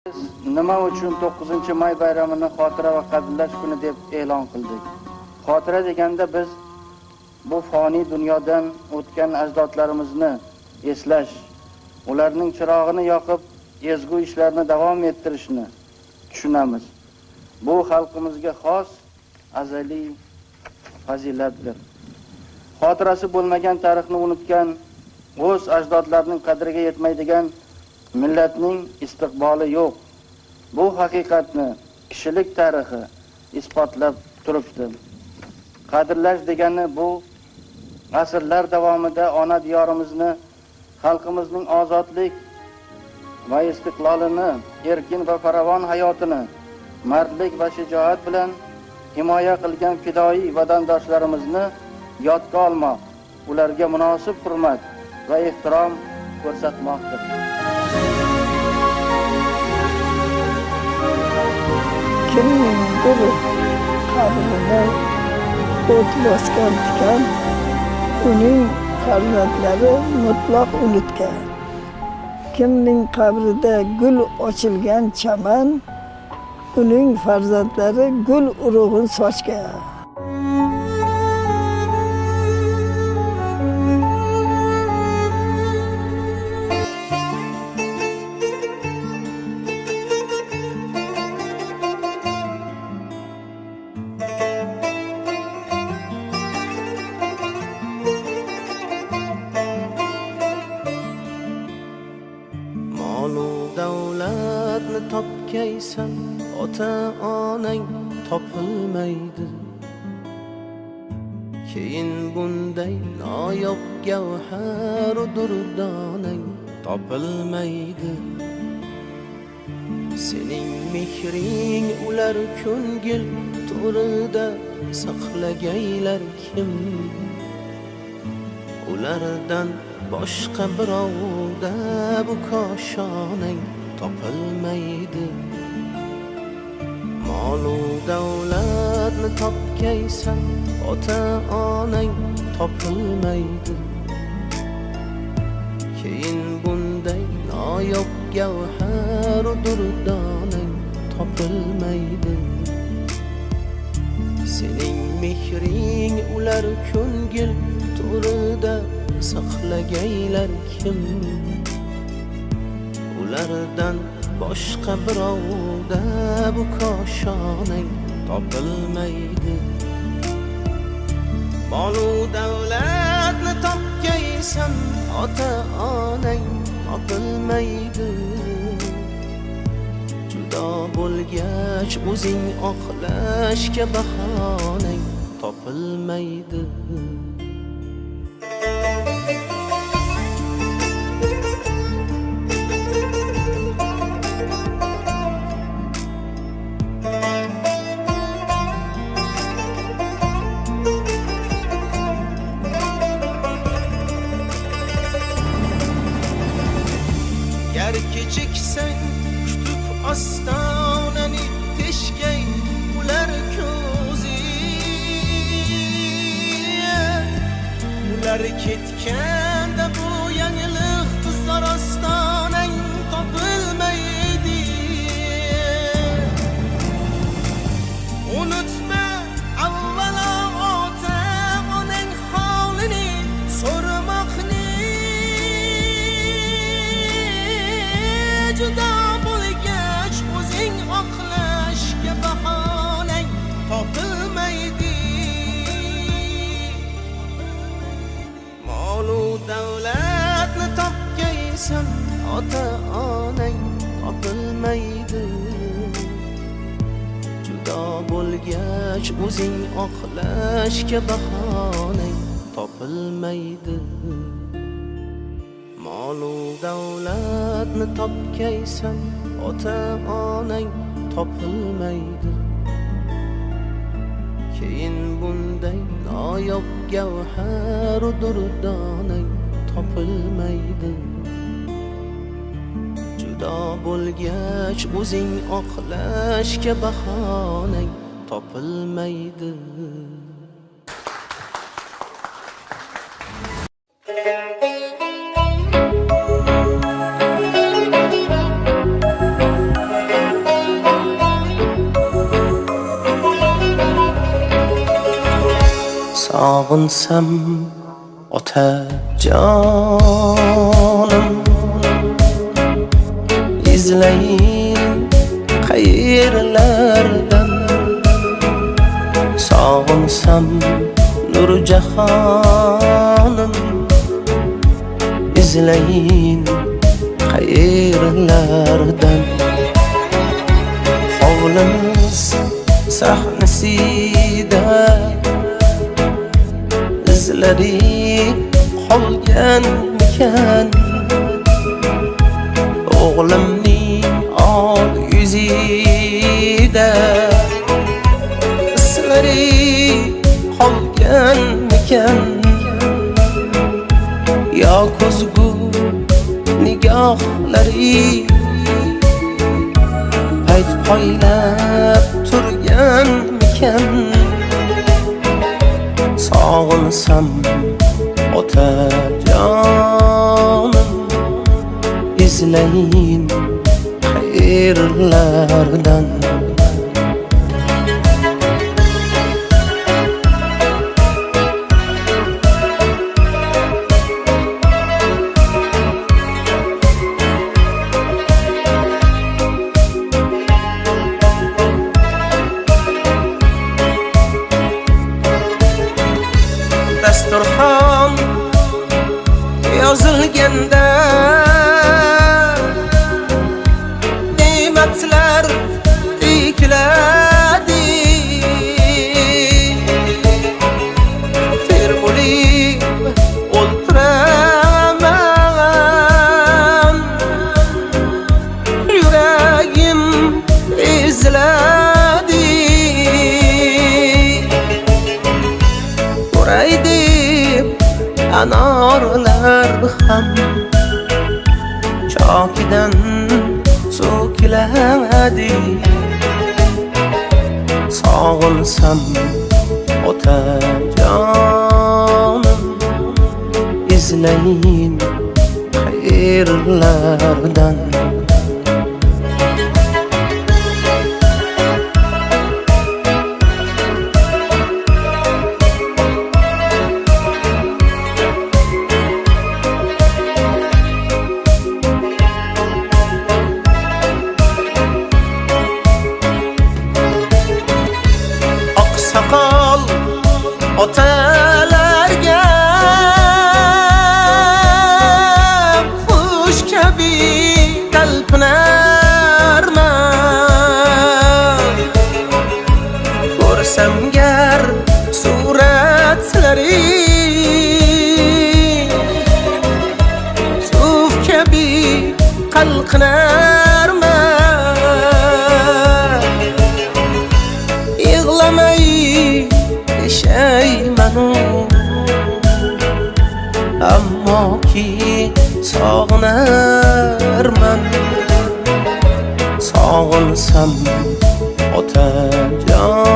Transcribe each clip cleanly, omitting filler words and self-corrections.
Nima uchun 9-may bayramini xotira va qadrlash kuni deb e'lon qildik? Xotira deganda biz bu foniy dunyodan o'tgan ajdodlarimizni eslash, ularning chirog'ini yoqib, ezgu ishlarni davom ettirishni tushunamiz. Bu xalqimizga xos azaliy fazilatdir. Xotirasi bo'lmagan tarixni unutgan, o'z ajdodlarining qadriga yetmaydigan millatning istiqboli yo'q. Bu haqiqatni kishilik tarixi isbotlab turibdi. Qadrlash degani bu asrlar davomida ona diyorimizni, xalqimizning ozodlik va istiqlolini, erkin va farovon hayotini mardlik va shijoat bilan himoya qilgan fidoyi vatandoshlarimizni yodga olmoq, ularga munosib hurmat va ehtirom ko'rsatmoqdir. Kimningdir qabrida o't bosgan tikan, uning farzandlari mutlaq unutgan. Kimning qabrida gul ochilgan chaman, uning farzandlari gul urug'in sochgan. Davlatni topgaysan, ota-onang topilmaydi. Keyin bunday noyob gavhar durdonang topilmaydi. Sening mehring ular ko'ngil to'rida saqlagaylar kim? Ulardan boshqa birovda bu koshonang topilmaydi. Molu davlatni topgaysan, ota-onang topilmaydi. Keyin bunday noyob gavhar durdonang topilmaydi. Sening mehring ular ko'ngil to'rida saqlagaylar kim? Ulardan boshqa birovda bu koshonang topilmaydi. Molu davlatni topgaysan, ota-onang topilmaydi. Judo bo'lgach o'zing oqlashga bahonang topilmaydi. Gar kechiksang kutib ostonani teshgay ular ko'zi. Ular ketganda bu yangilik qizlar ostonang topilmaydi. Unutma avvalo ota-onang holini so'ramoqni. Judo bo'lgach o'zing oqlashga bahonang topilmaydi. Molu davlatni topgaysan, ota-onang topilmaydi. Judo bo'lgach o'zing oqlashga bahonang topilmaydi. Molu davlatni topgaysan, ota-onang topilmaydi. Keyin bunday noyob gavhar durdonang topilmaydi. Judo bo'lgach o'zing oqlashga bahonang topilmaydi. sog'insam otajonim izlayin qayerlardan sog'insam Nurjahonim izlayin qayerlardan hovlimiz sahnasida izlari qolganmikan o'g'limning oq yuzida izlari qolganmikan yo ko'zgu nigohlari payt poylab turganmikan sog'insam otajonim izlayin qayerlardan dasturxon yozilganda ne'matlar to'kiladi termulib o'ltiraman yuragim eziladi uraydi anorlar ham chokidan so'kiladi sog'insam otajonim izlayin qayerlardan oqsoqol otalarga xush kabi talpinarman ko'rsam gar suratlari suv kabi qalqinarman yig'lamay yashaymanu ammo ki sog'inarman sog'insam otajonim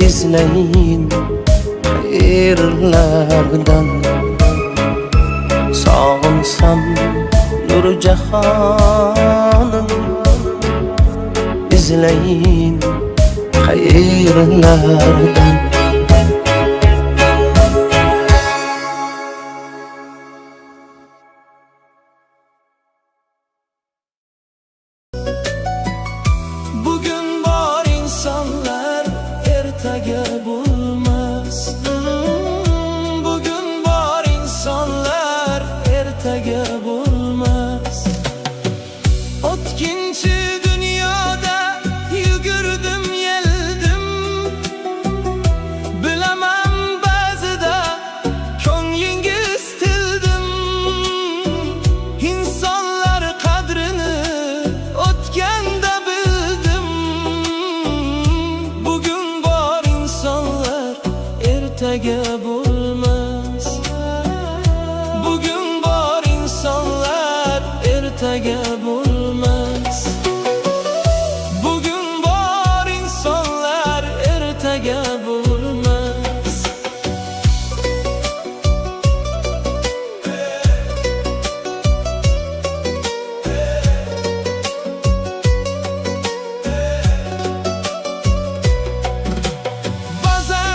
izlayin qayerlardan sog'insam Nurjahonim izlayin qayerlardan Bugün bor insonlar ertaga bo'lmas. Bugün bor insonlar ertaga bo'lmas. O'tkinchi dunyoda yugurdim yeldim. Bilaman ba'zida ko'nglingiz tildim. İnsanlar qadrini o'tganda bildim. Bugün bor insonlar ertaga bo'lmas. Bugün bor insonlar ertaga bo'lmas. Bugün bor insonlar ertaga bo'lmas. Ba'zan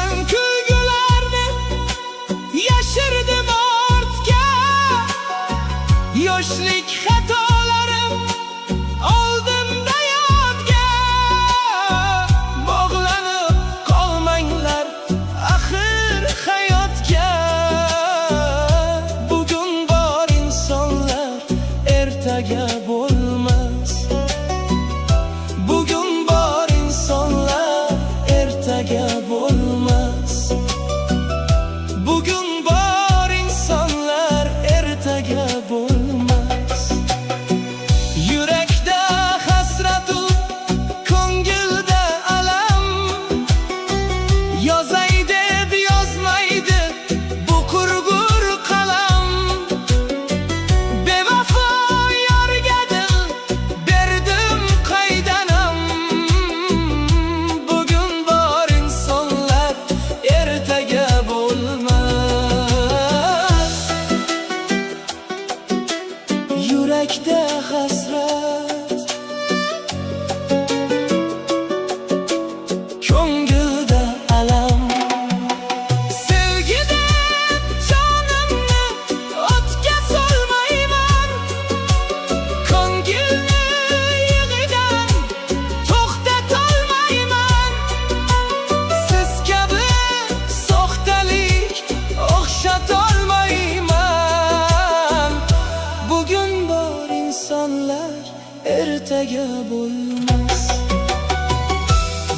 ertaga bo'lmas.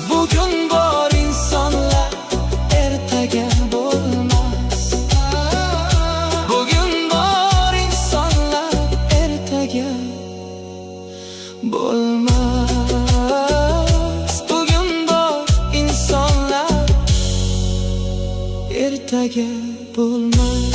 Bugun bor insonlar, ertaga bo'lmas. Bugun bor insonlar, ertaga bo'lmas. Bugun bor insonlar, ertaga bo'lmas.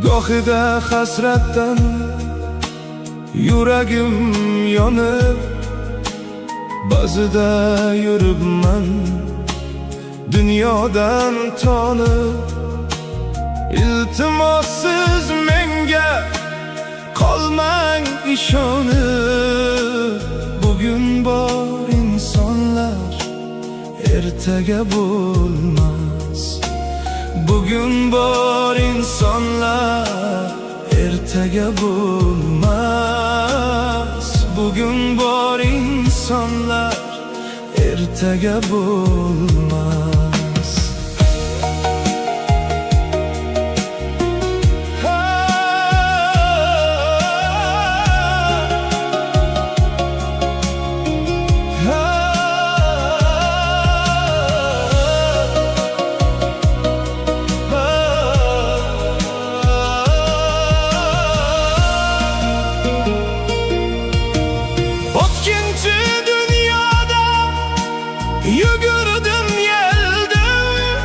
Gohida hasratdan yuragim yonib, ba'zida yuribman dunyodan tonib. Iltimos siz menga qolmang ishonib. Bugun bor insonlar, ertaga bo'lmas. Bugun bor insonlar, ertaga bo'lmas. Bugun bor insonlar, ertaga bo'lmas. Yugurdim yeldim,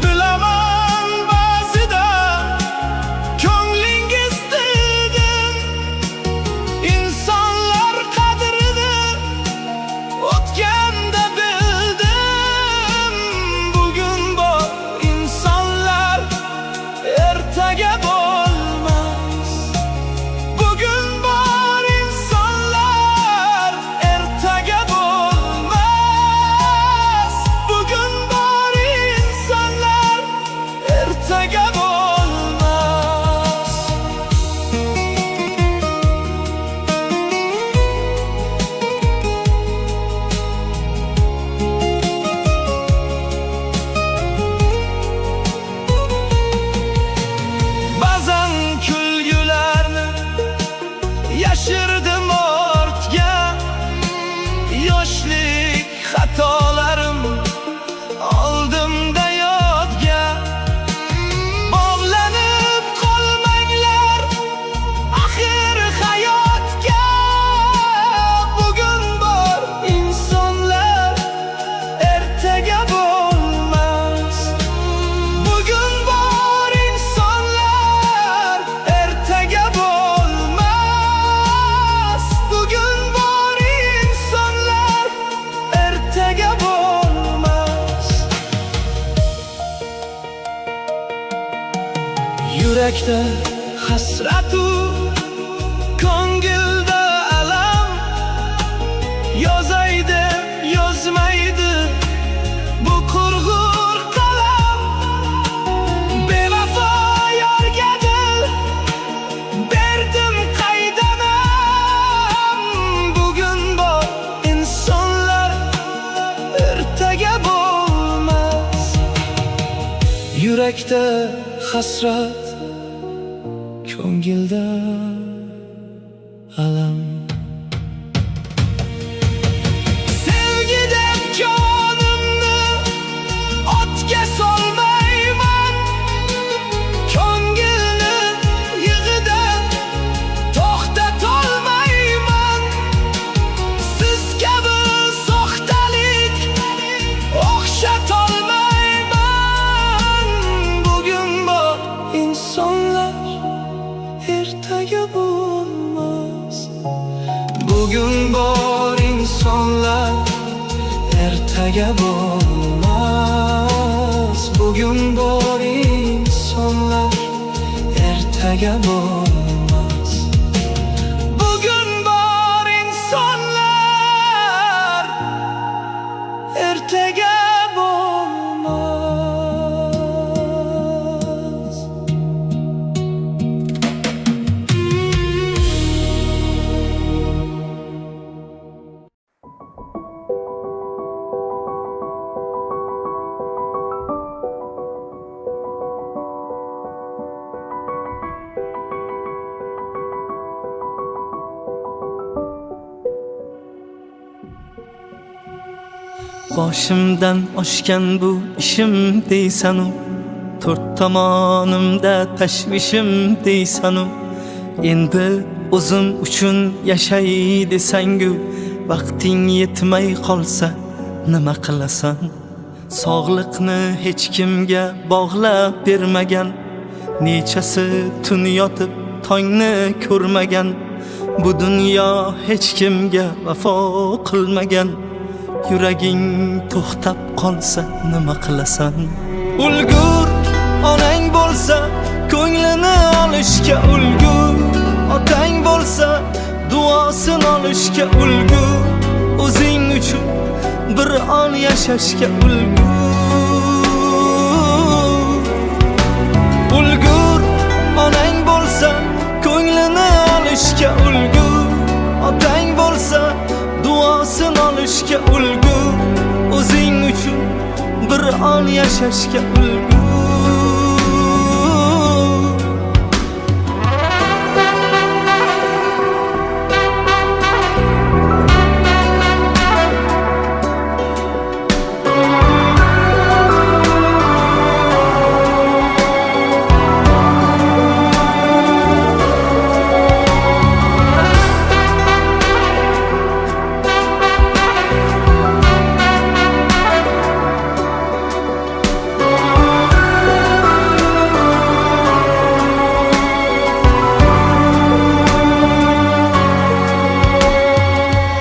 bilaman ba'zida ko'nglingiz dedim. İnsanlar qadrini o'tganda bildim. Bugun bor insonlar, ertaga bo'lmas. Bugun bor insonlar, ertaga bo'lmas. Bugun bor insonlar, ertaga bo'lmas. Ba'zan kulgularni yashirdim ortga, yoshlik xatolarim oldimda yodga. Bog'lanib qolmanglar axir hayotga. Bugun bor insonlar, ertaga bo'lmas. Bugun bor insonlar, ertaga bo'lmas. Bugun bor insonlar, ertaga bo'lmas. Yurakda hasratu, ko'ngilda alam. Yozay deb yozmaydi bu qurg'ur qalam. Bevafo yorga dil berdim qaydanam. Bugun bor insonlar, ertaga bo'lmas. Yurakda hasrat, ko'ngilda alam. Sevgi deb jonimni otga solmayman. Ko'ngilni yig'idan to'xtatolmayman. Siz kabi soxtalik o'xshatolmayman. Bugün bor insonlar ertaga bo'lmas. Bugün bor insonlar ertaga bo'lmas. Bugün bor insonlar ertaga bo'lmas. Boshimdan oshgan bu ishim deysanu, to'rt tomonimda tashvishim deysanu, endi o'zim uchun yashay desangu, vaqting yetmay qolsa nima qilasan? Sog'liqni hech kimga bog'lab bermagan, nechasi tun yotib tongni ko'rmagan, bu dunyo hech kimga vafo qilmagan. Yuraging to'xtab qolsa nima qilasan? Ulgur, onang bo'lsa ko'nglini olishga ulgur, otang bo'lsa duosini olishga ulgur, o'zing uchun bir on yashashga ulgur. Ulgur, onang bo'lsa ko'nglini olishga ulgur, otang bo'lsa duosini olishga ulgur, o'zing uchun bir on yashashga ulgur.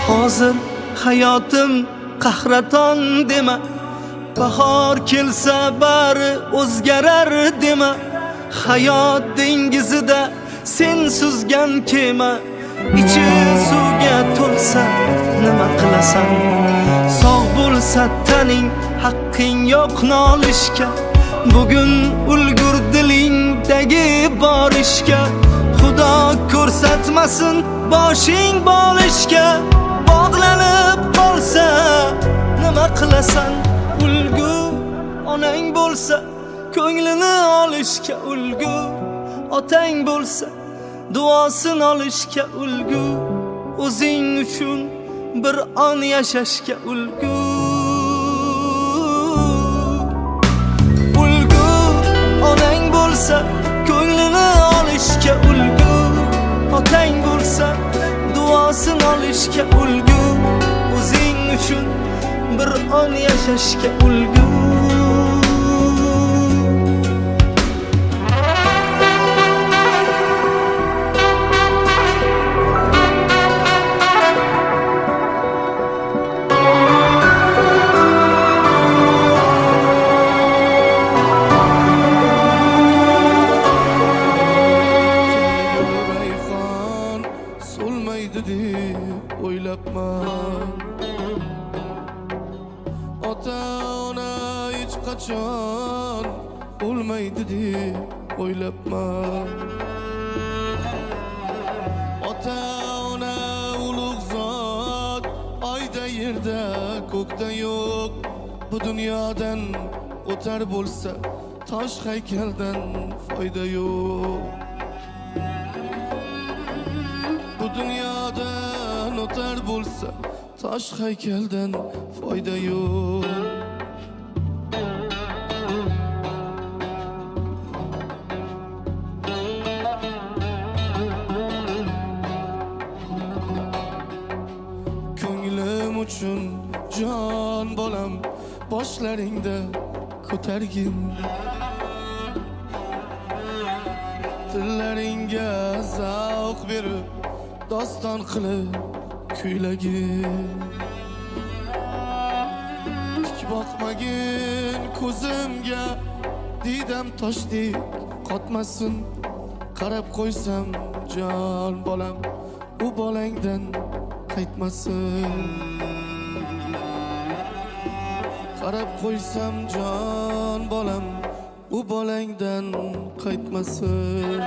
Hozir hayotim qahraton dema, bahor kelsa bari o'zgarar dema. Hayot dengizida sen suzgan kema, ichi suvga to'lsa nima qilasan? Sog' bo'lsa taning, haqqing yo'q nolishga. Bugun ulgur dilingdagi bor ishga, Xudo ko'rsatmasin boshing bo'lishga. Bog'lanib qolsa nima qilasan? Ulgur, onang bo'lsa ko'nglini olishga ulgur, otang bo'lsa duosini olishga ulgur, o'zing uchun bir on yashashga ulgur. Ulgur, onang bo'lsa ko'nglini olishga ulgur, otang bo'lsa duosini olishga ulgur, o'zing uchun bir on yashashga ulgur. Rayhon so'lmaydi deb o'ylabman, ota ona hech qachon o'lmaydi deb o'ylabman. Ota ona ulug' zot, oyda yerda ko'kda yo'q. Bu dunyodan o'tar bo'lsa tosh haykaldan foyda yo'q. Bu dunyodan o'tar bo'lsa tosh haykaldan foyda yo'q. Ko'nglim uchun jon bolam boshlaringda ko'targin. Tillaringga zavq berib doston qilib kuylagin. Tik boqmagin ko'zimga, didam toshdek qotmasin. Qarab qo'ysam jon bolam, u bolangdan qaytmasin. Qarab qo'ysam jon bolam, u bolangdan qaytmasin.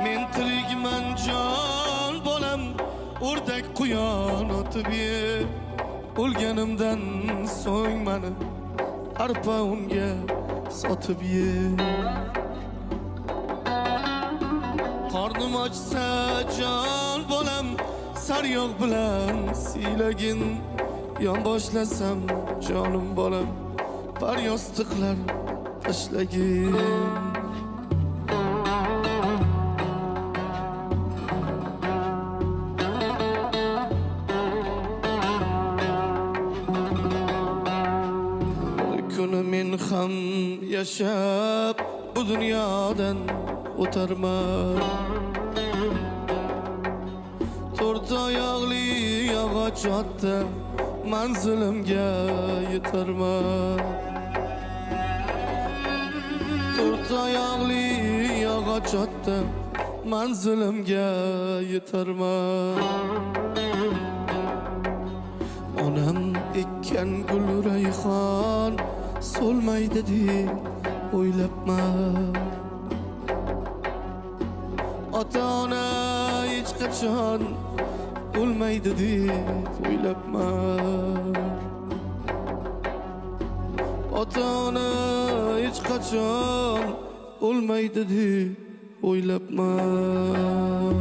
Men tirikman jon bolam, o'rdak quyon otib ye. O'lganimdan so'ng meni arpa unga sotib ye. Qornim ochsa jon bolam, saryog' bilan siylagin. Yon boshlasam jonim bolam, par yostiqlar tashlagin. Kuni men ham yashab bu dunyodan o'tarman. To'rt oyoqli yog'och otda manzilimga yetarman. To'rt oyoqli yog'och otda manzilimga yetarman. Onam ekkan gul rayhon so'lmaydi deb o'ylabman. Ota-ona hech qachon o'lmaydi deb o'ylabman. Ota-ona hech qachon o'lmaydi deb o'ylabman.